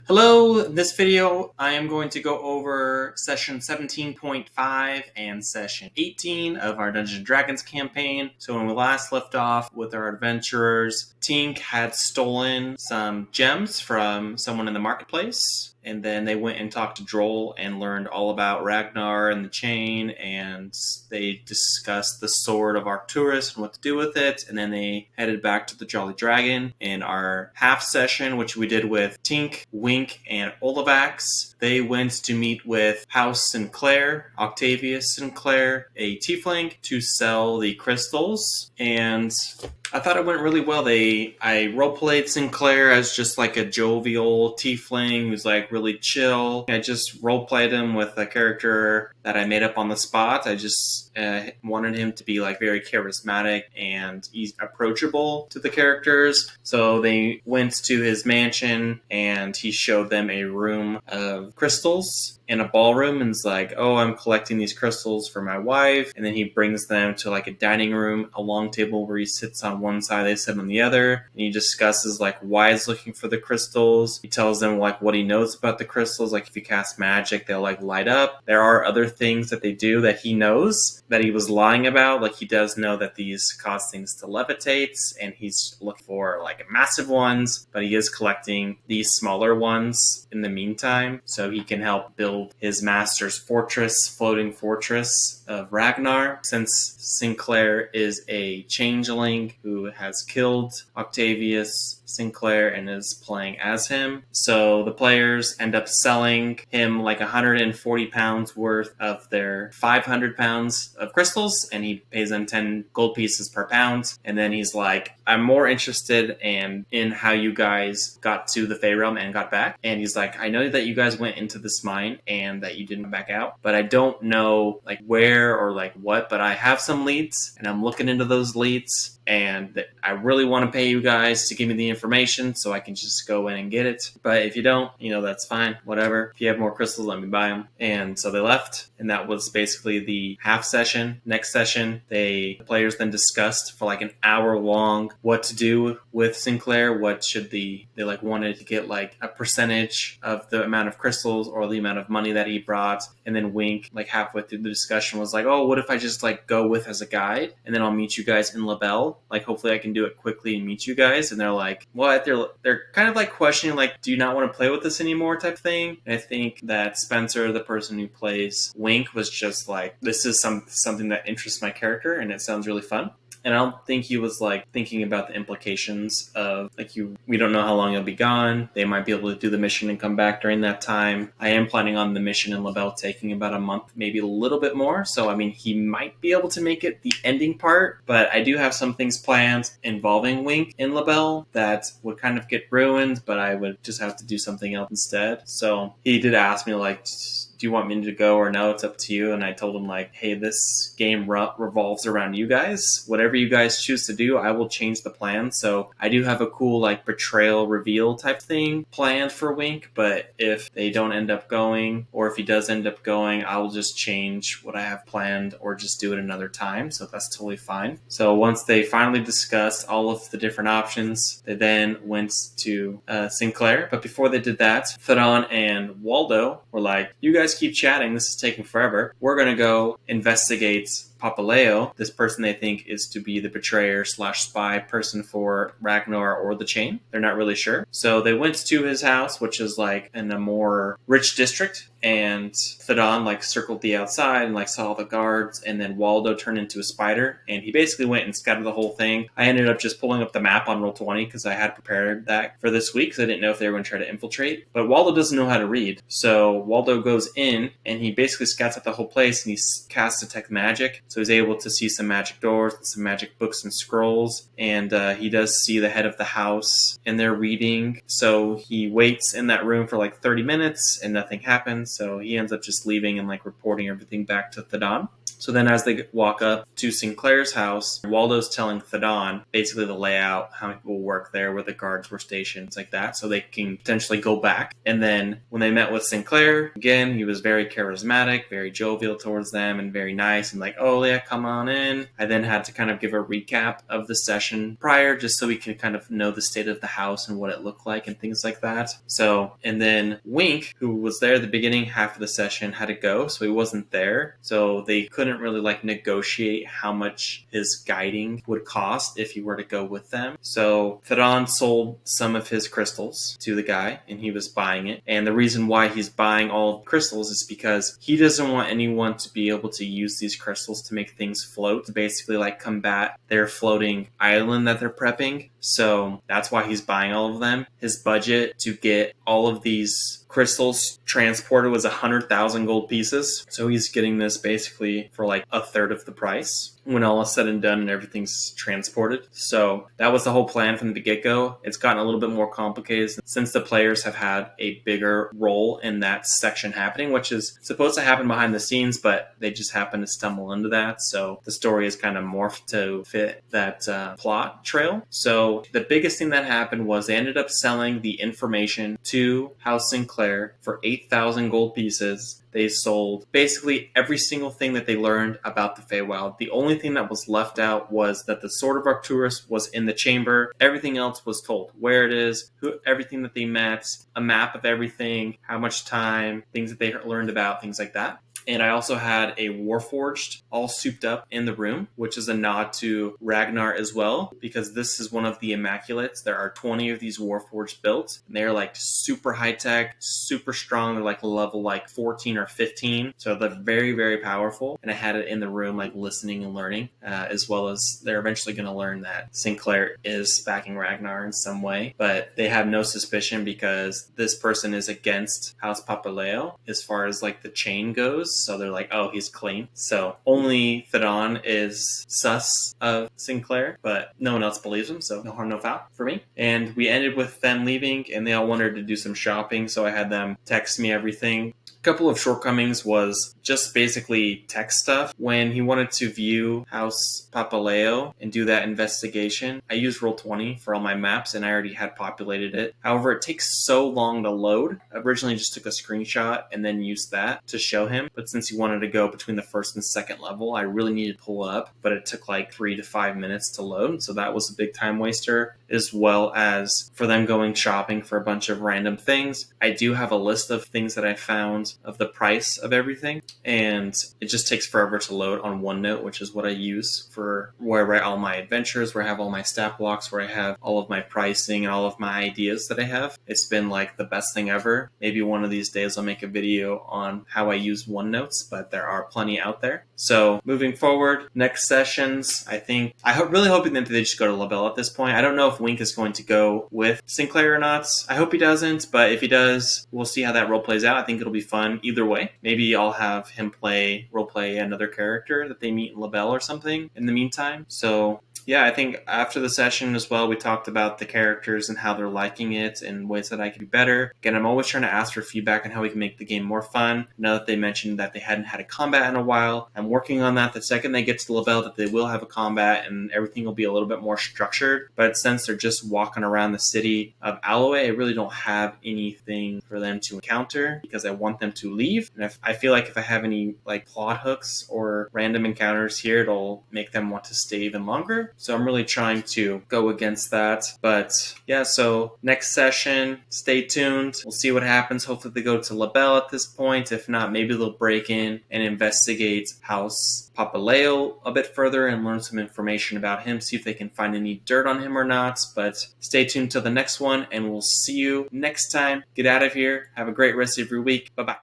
Hello, in this video I am going to go over session 17.5 and session 18 of our Dungeons & Dragons campaign. So when we last left off with our adventurers, Tink had stolen some gems from someone in the marketplace. And then they went and talked to Droll and learned all about Ragnar and the chain, and they discussed the sword of Arcturus and what to do with it. And then they headed back to the Jolly Dragon in our half session, which we did with Tink, Wink, and Olivax. They went to meet with House Sinclair, Octavius Sinclair, a tiefling, to sell the crystals. And I thought it went really well. I roleplayed Sinclair as just like a jovial tiefling who's like really chill. I just roleplayed him with a character that I made up on the spot. I just wanted him to be like very charismatic and approachable to the characters. So they went to his mansion and he showed them a room of crystals in a ballroom and is like, oh, I'm collecting these crystals for my wife. And then he brings them to like a dining room, a long table where he sits on one side, they sit on the other. And he discusses like why he's looking for the crystals. He tells them like what he knows about the crystals. Like if you cast magic, they'll like light up. There are other things that they do that he knows that he was lying about. Like he does know that these cause things to levitate, and he's looking for like massive ones, but he is collecting these smaller ones in the meantime, so he can help build his master's fortress, floating fortress of Ragnar. Since Sinclair is a changeling who has killed Octavius Sinclair and is playing as him, so the players end up selling him like 140 pounds worth of their 500 pounds of crystals, and he pays them 10 gold pieces per pound. And then he's like, I'm more interested in how you guys got to the Fey Realm and got back. And he's like, I know that you guys went into this mine and that you didn't come back out, but I don't know like where or like what, but I have some leads and I'm looking into those leads, and I really want to pay you guys to give me the information so I can just go in and get it. But if you don't, that's fine, whatever. If you have more crystals, let me buy them. And so they left, and that was basically the half session. Next session, the players then discussed for like an hour long what to do with Sinclair. What should they like wanted to get like a percentage of the amount of crystals or the amount of money that he brought. And then Wink, like halfway through the discussion, was like, oh, what if I just like go with as a guide, and then I'll meet you guys in LaBelle? Like hopefully I can do it quickly and meet you guys. And they're like, what? They're kind of like questioning like, do you not want to play with us anymore type thing. And I think that Spencer, the person who plays Wink, was just like, this is something that interests my character and it sounds really fun. And I don't think he was like thinking about the implications of like we don't know how long you'll be gone. They might be able to do the mission and come back during that time. I am planning on the mission in LaBelle taking about a month, maybe a little bit more. So I mean, he might be able to make it the ending part, but I do have some things planned involving Wink in LaBelle that would kind of get ruined, but I would just have to do something else instead. So he did ask me like, do you want me to go or no? It's up to you. And I told him like, hey, this game revolves around you guys. Whatever you guys choose to do, I will change the plan. So I do have a cool like betrayal reveal type thing planned for Wink, but if they don't end up going, or if he does end up going, I will just change what I have planned or just do it another time. So that's totally fine. So once they finally discussed all of the different options, they then went to Sinclair. But before they did that, Theron and Waldo were like, you guys keep chatting, this is taking forever. We're gonna go investigate Papaleo, this person they think is to be the betrayer / spy person for Ragnar or the chain. They're not really sure. So they went to his house, which is like in a more rich district, and Thadon like circled the outside and like saw all the guards, and then Waldo turned into a spider and he basically went and scouted the whole thing. I ended up just pulling up the map on Roll20 because I had prepared that for this week because I didn't know if they were going to try to infiltrate. But Waldo doesn't know how to read. So Waldo goes in and he basically scouts out the whole place and he casts Detect Magic. So he's able to see some magic doors, some magic books and scrolls, and he does see the head of the house and they're reading. So he waits in that room for like 30 minutes and nothing happens. So he ends up just leaving and like reporting everything back to Thadon. So then as they walk up to Sinclair's house, Waldo's telling Thadon basically the layout, how many people work there, where the guards were stationed, things like that, so they can potentially go back. And then when they met with Sinclair, again, he was very charismatic, very jovial towards them, and very nice, and like, oh yeah, come on in. I then had to kind of give a recap of the session prior, just so we could kind of know the state of the house and what it looked like and things like that. So, and then Wink, who was there at the beginning half of the session, had to go, so he wasn't there. So they couldn't really like negotiate how much his guiding would cost if he were to go with them. So Thadon sold some of his crystals to the guy, and he was buying it. And the reason why he's buying all of the crystals is because he doesn't want anyone to be able to use these crystals to make things float, to basically like combat their floating island that they're prepping. So that's why he's buying all of them. His budget to get all of these crystals transported was 100,000 gold pieces. So he's getting this basically for like a third of the price when all is said and done and everything's transported. So that was the whole plan from the get-go. It's gotten a little bit more complicated since the players have had a bigger role in that section happening, which is supposed to happen behind the scenes, but they just happen to stumble into that. So the story is kind of morphed to fit that plot trail. So the biggest thing that happened was they ended up selling the information to House Sinclair for 8,000 gold pieces. They sold basically every single thing that they learned about the Feywild. The only thing that was left out was that the Sword of Arcturus was in the chamber. Everything else was told. Where it is, everything that they met, a map of everything, how much time, things that they learned about, things like that. And I also had a Warforged all souped up in the room, which is a nod to Ragnar as well, because this is one of the Immaculates. There are 20 of these Warforged built, and they're like super high tech, super strong. They're like level like 14 or 15, so they're very, very powerful. And I had it in the room, like listening and learning, as well as they're eventually going to learn that Sinclair is backing Ragnar in some way, but they have no suspicion because this person is against House Papaleo as far as like the chain goes. So they're like, oh, he's clean. So only Thadon is sus of Sinclair, but no one else believes him, so no harm, no foul for me. And we ended with them leaving, and they all wanted to do some shopping, so I had them text me everything. Couple of shortcomings was just basically tech stuff. When he wanted to view House Papaleo and do that investigation, I used Roll20 for all my maps and I already had populated it. However, it takes so long to load. I originally just took a screenshot and then used that to show him, but since he wanted to go between the first and second level, I really needed to pull it up, but it took like 3 to 5 minutes to load, so that was a big time waster, as well as for them going shopping for a bunch of random things. I do have a list of things that I found of the price of everything, and it just takes forever to load on OneNote, which is what I use for where I write all my adventures, where I have all my stat blocks, where I have all of my pricing and all of my ideas that I have. It's been like the best thing ever. Maybe one of these days I'll make a video on how I use OneNotes, but there are plenty out there. So moving forward, next sessions, I'm really hoping that they just go to LaBelle at this point. I don't know if Wink is going to go with Sinclair or not. I hope he doesn't, but if he does, we'll see how that role plays out. I think it'll be fun either way. Maybe I'll have him roleplay another character that they meet in LaBelle or something in the meantime. So yeah, I think after the session as well, we talked about the characters and how they're liking it and ways that I can do better. Again, I'm always trying to ask for feedback on how we can make the game more fun. Now that they mentioned that they hadn't had a combat in a while, I'm working on that. The second they get to LaBelle, that they will have a combat and everything will be a little bit more structured. But since they're just walking around the city of Alloway, I really don't have anything for them to encounter because I want them to leave. And I feel like if I have any like plot hooks or random encounters here, it'll make them want to stay even longer. So I'm really trying to go against that. But yeah, so next session, stay tuned. We'll see what happens. Hopefully they go to LaBelle at this point. If not, maybe they'll break in and investigate House Papaleo a bit further and learn some information about him, see if they can find any dirt on him or not. But stay tuned till the next one, and we'll see you next time. Get out of here. Have a great rest of your week. Bye-bye.